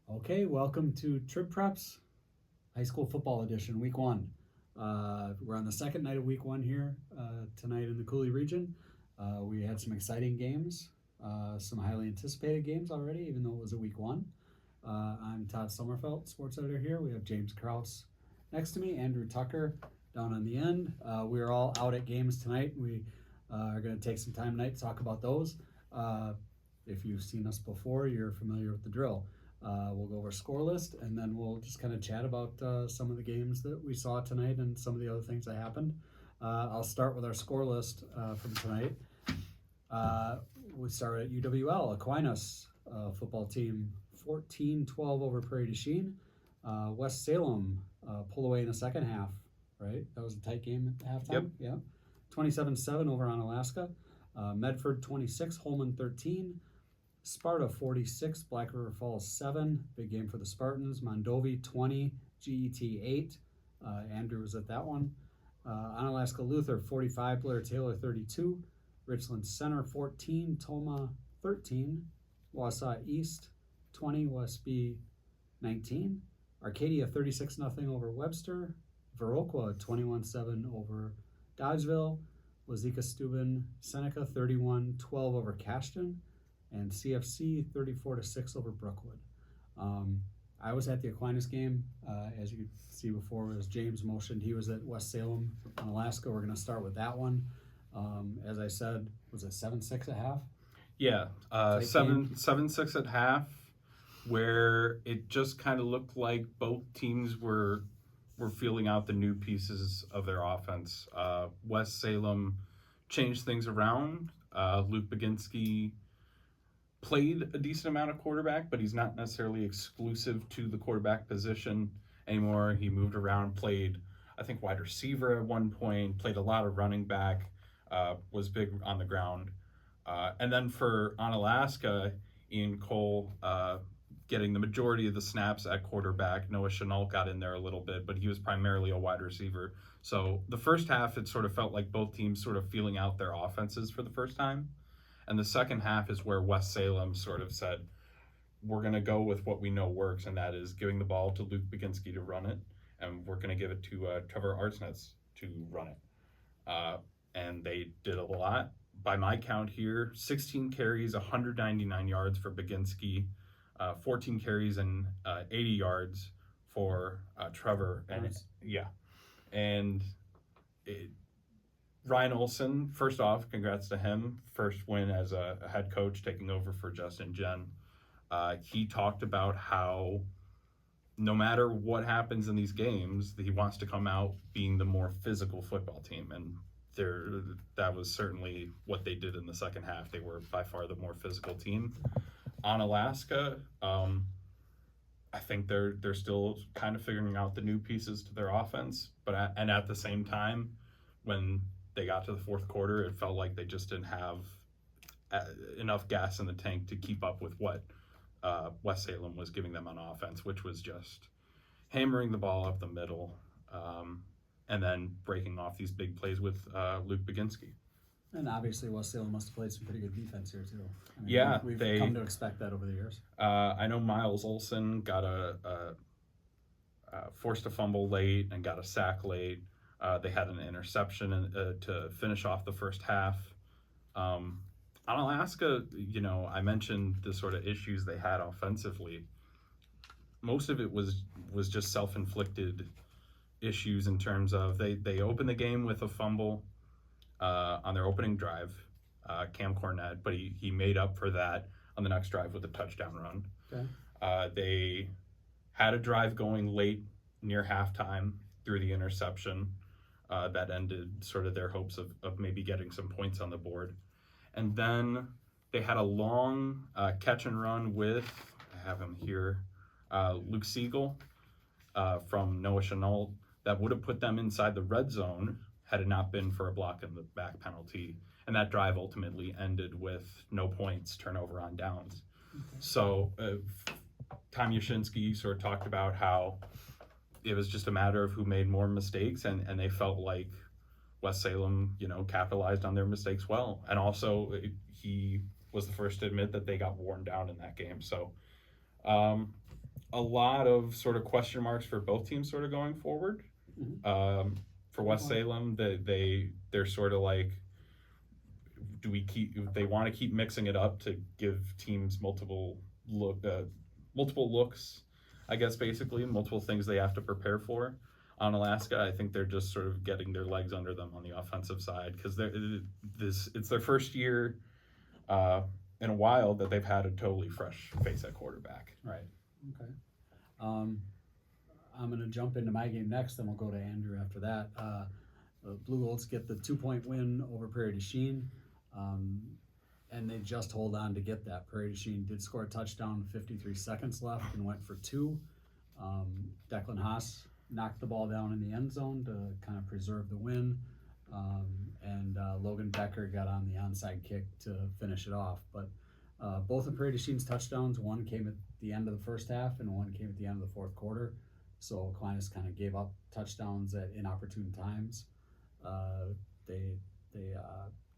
Okay, welcome to TribPreps High School Football Edition, Week 1. We're on the second night of Week 1 here tonight in the Cooley region. We had some exciting games, some highly anticipated games already, even though it was a Week 1. I'm Todd Sommerfeld, sports editor here. We have James Crosse next to me, Andrew Tucker down on the end. We are all out at games tonight. We are going to take some time tonight to talk about those. If you've seen us before, you're familiar with the drill. We'll go over score list, and then we'll just kind of chat about some of the games that we saw tonight and some of the other things that happened. I'll start with our score list from tonight. We start at UWL, Aquinas football team, 14-12 over Prairie du Chien. West Salem pulled away in the second half, right? That was a tight game at halftime? Yep. Yeah. 27-7 over on Alaska. Medford 26, Holman 13. Sparta 46, Black River Falls 7. Big game for the Spartans. Mondovi 20, GET 8. Andrew was at that one. Onalaska Luther 45, Blair Taylor 32. Richland Center 14, Toma 13. Wausau East 20, Westby 19. Arcadia 36-0 over Webster. Viroqua 21-7 over Dodgeville. Wazeeka Steuben Seneca 31-12 over Cashton. And CFC 34-6 over Brookwood. I was at the Aquinas game. As you could see before, as James motioned, he was at West Salem, Alaska. We're going to start with that one. As I said, was it 7-6 at half? Yeah, 7-6 at half, where it just kind of looked like both teams were feeling out the new pieces of their offense. West Salem changed things around. Luke Baginski played a decent amount of quarterback, but he's not necessarily exclusive to the quarterback position anymore. He moved around, played, I think, wide receiver at one point, played a lot of running back, was big on the ground. And then for Onalaska, Ian Cole getting the majority of the snaps at quarterback. Noah Chenault got in there a little bit, but he was primarily a wide receiver. So the first half, it sort of felt like both teams sort of feeling out their offenses for the first time. And the second half is where West Salem sort of said, we're going to go with what we know works, and that is giving the ball to Luke Baginski to run it, and we're going to give it to Trevor Artsnetz to run it. And they did a lot. By my count here, 16 carries, 199 yards for Baginski, 14 carries and 80 yards for Trevor. And Nice. Yeah. And Ryan Olson, first off, congrats to him. First win as a head coach, taking over for Justin Jen. He talked about how no matter what happens in these games, he wants to come out being the more physical football team. And that was certainly what they did in the second half. They were by far the more physical team. On Alaska, I think they're still kind of figuring out the new pieces to their offense. And at the same time, when they got to the fourth quarter, it felt like they just didn't have enough gas in the tank to keep up with what West Salem was giving them on offense, which was just hammering the ball up the middle and then breaking off these big plays with Luke Baginski. And obviously West Salem must have played some pretty good defense here too. I mean, Yeah, we've come to expect that over the years. I know Miles Olson got forced a fumble late and got a sack late. They had an interception to finish off the first half. On Alaska, I mentioned the sort of issues they had offensively. Most of it was just self-inflicted issues in terms of they opened the game with a fumble on their opening drive, Cam Cornett, but he made up for that on the next drive with a touchdown run. Okay. They had a drive going late near halftime through the interception. That ended sort of their hopes of maybe getting some points on the board. And then they had a long catch and run with, I have him here, Luke Siegel from Noah Chenault that would have put them inside the red zone had it not been for a block in the back penalty. And that drive ultimately ended with no points, turnover on downs. Okay. So Tom Yashinsky sort of talked about how it was just a matter of who made more mistakes, and they felt like West Salem, capitalized on their mistakes well. And also, he was the first to admit that they got worn down in that game. So a lot of sort of question marks for both teams sort of going forward. For West Salem, they're sort of like, they want to keep mixing it up to give teams multiple looks, I guess, basically multiple things they have to prepare for. On Alaska, I think they're just sort of getting their legs under them on the offensive side, because it's their first year in a while that they've had a totally fresh face at quarterback. Right. Okay. I'm going to jump into my game next, then we'll go to Andrew after that. The Blue Golds get the 2-point win over Prairie du Chien, and they just hold on to get that. Prairie du Chien did score a touchdown with 53 seconds left and went for 2. Declan Haas knocked the ball down in the end zone to kind of preserve the win, and Logan Becker got on the onside kick to finish it off. But both of Prairie du Chien's touchdowns, one came at the end of the first half and one came at the end of the fourth quarter. So Aquinas kind of gave up touchdowns at inopportune times. They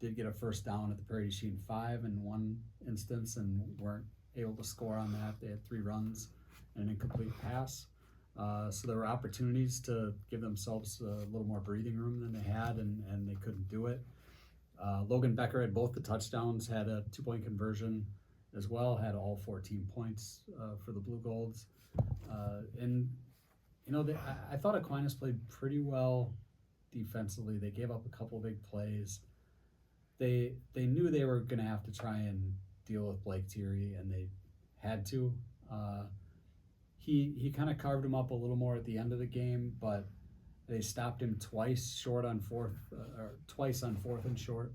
did get a first down at the Prairie du Chien 5 in one instance and weren't able to score on that. They had 3 runs and an incomplete pass. So there were opportunities to give themselves a little more breathing room than they had, and they couldn't do it. Logan Becker had both the touchdowns, had a 2-point conversion as well, had all 14 points for the Blue Golds. And, you know, I thought Aquinas played pretty well defensively. They gave up a couple of big plays. They knew they were going to have to try and deal with Blake Thierry, and they had to. He kind of carved him up a little more at the end of the game, but they stopped him twice on fourth and short,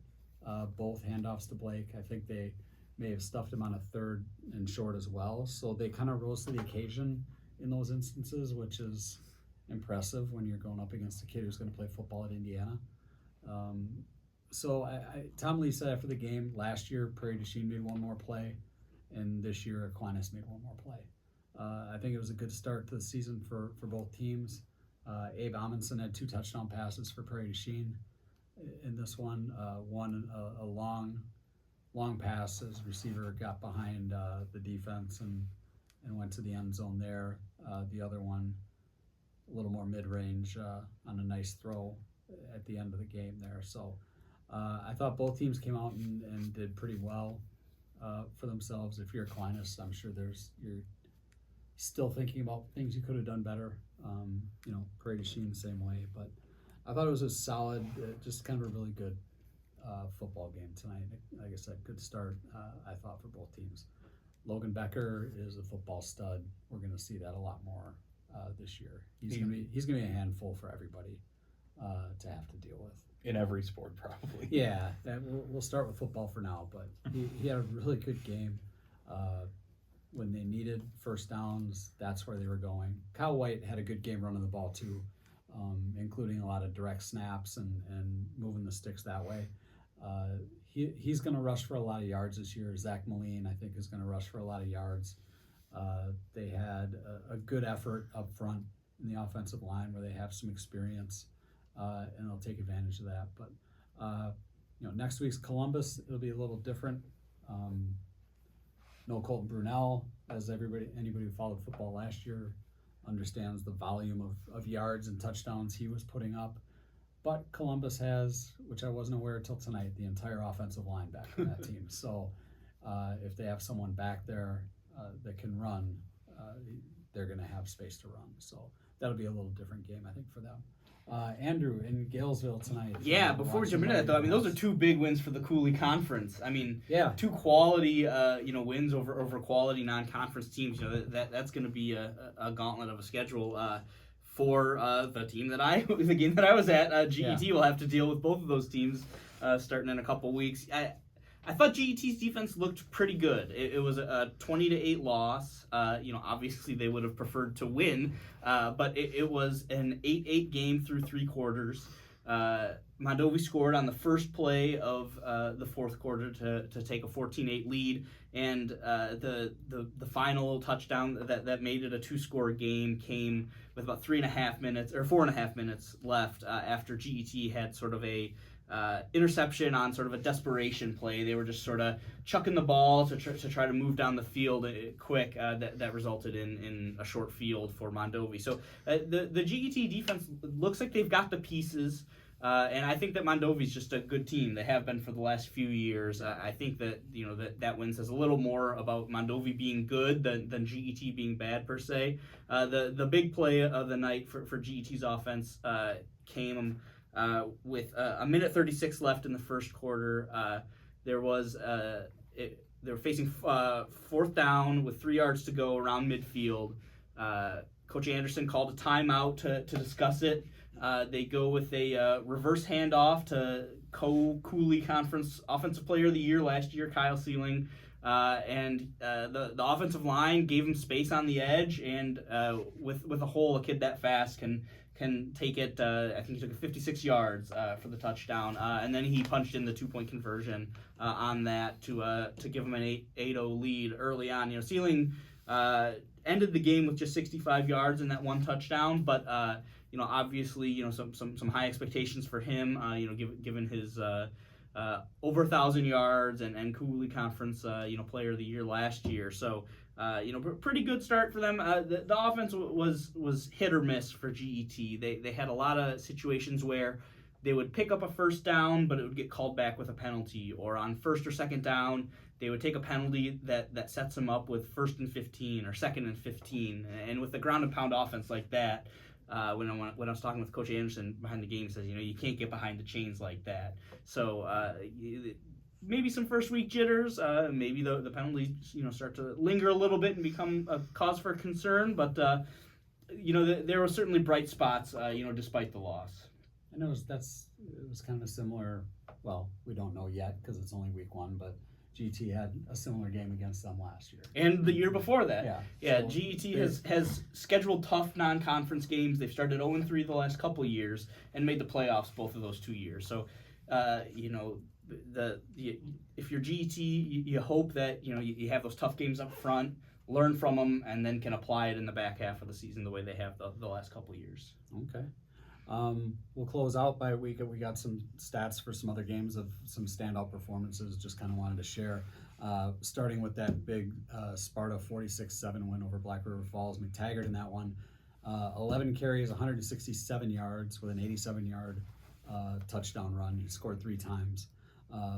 both handoffs to Blake. I think they may have stuffed him on a 3rd and short as well. So they kind of rose to the occasion in those instances, which is impressive when you're going up against a kid who's going to play football at Indiana. So Tom Lee said after the game, last year Prairie du Chien made one more play, and this year Aquinas made one more play. I think it was a good start to the season for both teams. Abe Amundsen had 2 touchdown passes for Prairie du Chien in this one. One a long pass as receiver got behind the defense and went to the end zone there. The other one a little more mid-range on a nice throw at the end of the game there. So I thought both teams came out and did pretty well for themselves. If you're Aquinas, I'm sure you're still thinking about things you could have done better. You know, Prairie du Chien the same way. But I thought it was a solid, just kind of a really good football game tonight. Like I said, good start, I thought, for both teams. Logan Becker is a football stud. We're going to see that a lot more this year. He's going to be a handful for everybody to have to deal with. In every sport, probably. Yeah, we'll start with football for now, but he had a really good game. When they needed first downs, that's where they were going. Kyle White had a good game running the ball too, including a lot of direct snaps and moving the sticks that way. He's going to rush for a lot of yards this year. Zach Moline, I think, is going to rush for a lot of yards. They had a good effort up front in the offensive line where they have some experience, and they'll take advantage of that. But you know, next week's Columbus, it'll be a little different. No Colton Brunel, as anybody who followed football last year understands the volume of yards and touchdowns he was putting up. But Columbus has, which I wasn't aware until tonight, the entire offensive line back on that team. So if they have someone back there that can run, they're going to have space to run. So that'll be a little different game, I think, for them. Andrew, in Galesville tonight. Yeah, before we jump into that, though, I mean, those are 2 big wins for the Cooley Conference. I mean, yeah, 2 quality, wins over quality non-conference teams. You know, that's going to be a gauntlet of a schedule for the game that I was at. GET will have to deal with both of those teams starting in a couple weeks. I thought GET's defense looked pretty good. It was a 20-8 loss. Obviously they would have preferred to win, but it was an 8-8 game through 3 quarters. Mondovi scored on the first play of the fourth quarter to take a 14-8 lead, and the final touchdown that made it a 2-score game came with about 4.5 minutes left after GET had sort of a interception on sort of a desperation play. They were just sort of chucking the ball to try to move down the field quick. That resulted in a short field for Mondovi. So the GET defense looks like they've got the pieces. And I think that Mondovi's just a good team. They have been for the last few years. I think that that win says a little more about Mondovi being good than GET being bad per se. The big play of the night for GET's offense came with a minute 36 left in the first quarter. They were facing fourth down with 3 yards to go around midfield. Coach Anderson called a timeout to discuss it. They go with a reverse handoff to Cooley Conference Offensive Player of the Year last year, Kyle Sealing. And the offensive line gave him space on the edge, and with a hole, a kid that fast can take it. I think he took it 56 yards for the touchdown, and then he punched in the 2-point conversion on that to give him an 8-0 lead early on. Sealing ended the game with just 65 yards and that one touchdown, but obviously some high expectations for him. Given his over 1,000 yards and Cooley Conference Player of the Year last year. So pretty good start for them. The offense was hit or miss for GET. They had a lot of situations where they would pick up a first down, but it would get called back with a penalty, or on first or second down, they would take a penalty that sets them up with 1st and 15 or 2nd and 15. And with the ground and pound offense like that, when I was talking with Coach Anderson behind the game, he says, you can't get behind the chains like that. So maybe some first week jitters, maybe the penalties start to linger a little bit and become a cause for concern. But there were certainly bright spots, despite the loss. I know it was kind of a similar. Well, we don't know yet because it's only week 1, but GT had a similar game against them last year. And the year before that. Yeah, So GET has scheduled tough non-conference games. They've started 0-3 the last couple of years and made the playoffs both of those 2 years. So, if you're GET, you hope that, you have those tough games up front, learn from them, and then can apply it in the back half of the season the way they have the last couple of years. Okay. We'll close out by week. We got some stats for some other games of some standout performances. Just kind of wanted to share, starting with that big Sparta 46-7 win over Black River Falls. McTaggart in that one, 11 carries, 167 yards with an 87-yard touchdown run. He scored 3 times.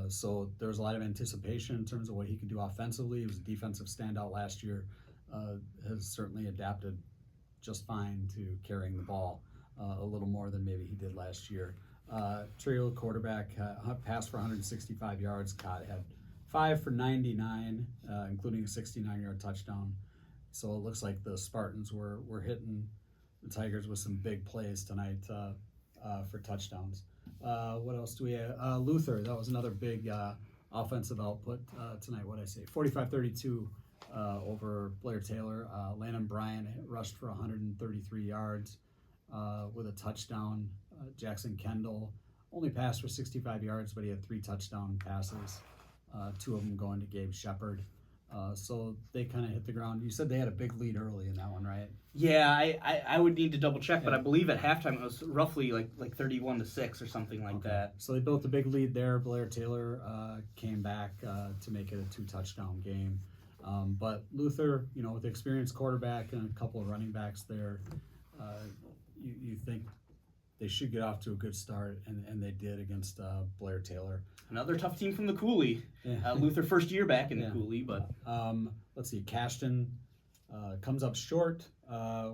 So there was a lot of anticipation in terms of what he could do offensively. He was a defensive standout last year. Has certainly adapted just fine to carrying the ball. A little more than maybe he did last year. Trio quarterback passed for 165 yards. Cott had 5 for 99, including a 69-yard touchdown. So it looks like the Spartans were hitting the Tigers with some big plays tonight for touchdowns. What else do we have? Luther, that was another big offensive output tonight. What did I say? 45-32 over Blair Taylor. Landon Bryant rushed for 133 yards. With a touchdown. Jackson Kendall only passed for 65 yards, but he had 3 touchdown passes, 2 of them going to Gabe Shepard. So they kind of hit the ground. You said they had a big lead early in that one, right? Yeah, I would need to double check, but I believe at halftime it was roughly like 31-6 or something like that. So they built a big lead there. Blair Taylor came back to make it a 2-touchdown game. But Luther, with the experienced quarterback and a couple of running backs there, you think they should get off to a good start, and they did against Blair Taylor. Another tough team from the Coulee. Yeah. Luther first year back in the Coulee, but let's see, Cashton comes up short,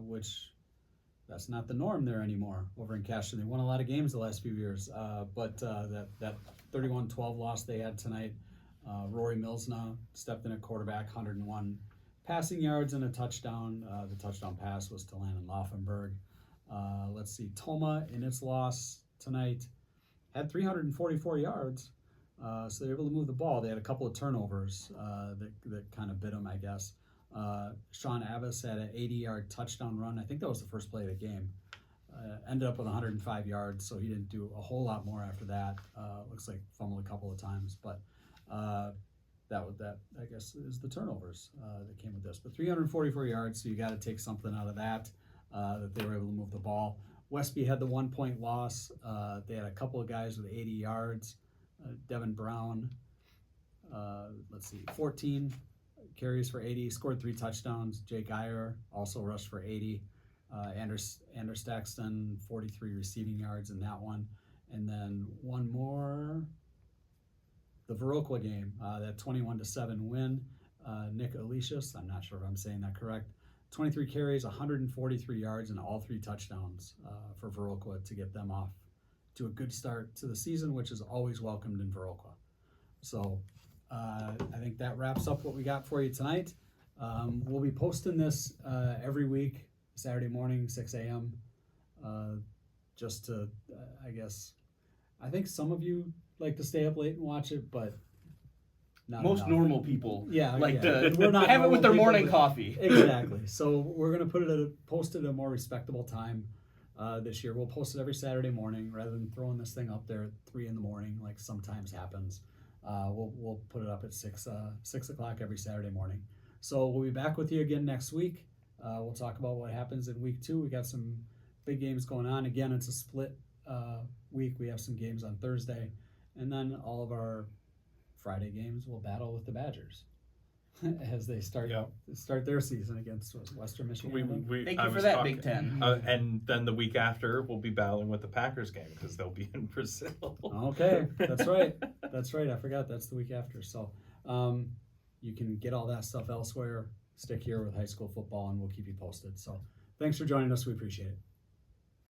which that's not the norm there anymore over in Cashton. They won a lot of games the last few years, but that 31-12 loss they had tonight, Rory Milsna stepped in at quarterback, 101 passing yards and a touchdown. The touchdown pass was to Landon Laufenberg. Let's see, Toma in its loss tonight had 344 yards, so they were able to move the ball. They had a couple of turnovers that kind of bit them, I guess. Sean Abbas had an 80-yard touchdown run. I think that was the first play of the game. Ended up with 105 yards, so he didn't do a whole lot more after that. Looks like fumbled a couple of times, but that I guess is the turnovers that came with this. But 344 yards, so you got to take something out of that. That they were able to move the ball. Westby had the 1 point loss. They had a couple of guys with 80 yards. Devin Brown, 14 carries for 80, scored 3 touchdowns. Jake Geyer also rushed for 80. Anders Staxton, 43 receiving yards in that one. And then one more, the Viroqua game, that 21-7 win. Nick Alicius, I'm not sure if I'm saying that correct, 23 carries, 143 yards, and all 3 touchdowns for Viroqua to get them off to a good start to the season, which is always welcomed in Viroqua. So I think that wraps up what we got for you tonight. We'll be posting this every week, Saturday morning, 6 a.m. Just to, I think some of you like to stay up late and watch it, but not Most enough. normal people like to we're not have it with their normal morning people, coffee. Exactly. So we're gonna post it at a more respectable time this year. We'll post it every Saturday morning rather than throwing this thing up there at 3 a.m, like sometimes happens. We'll put it up at 6 o'clock every Saturday morning. So we'll be back with you again next week. We'll talk about what happens in week 2. We got some big games going on. Again, it's a split week. We have some games on Thursday, and then all of our Friday games will battle with the Badgers as they start their season against Western Michigan. Thank you for that, Big Ten. And then the week after, we'll be battling with the Packers game because they'll be in Brazil. Okay, that's right. That's right. I forgot that's the week after. So you can get all that stuff elsewhere. Stick here with high school football, and we'll keep you posted. So thanks for joining us. We appreciate it.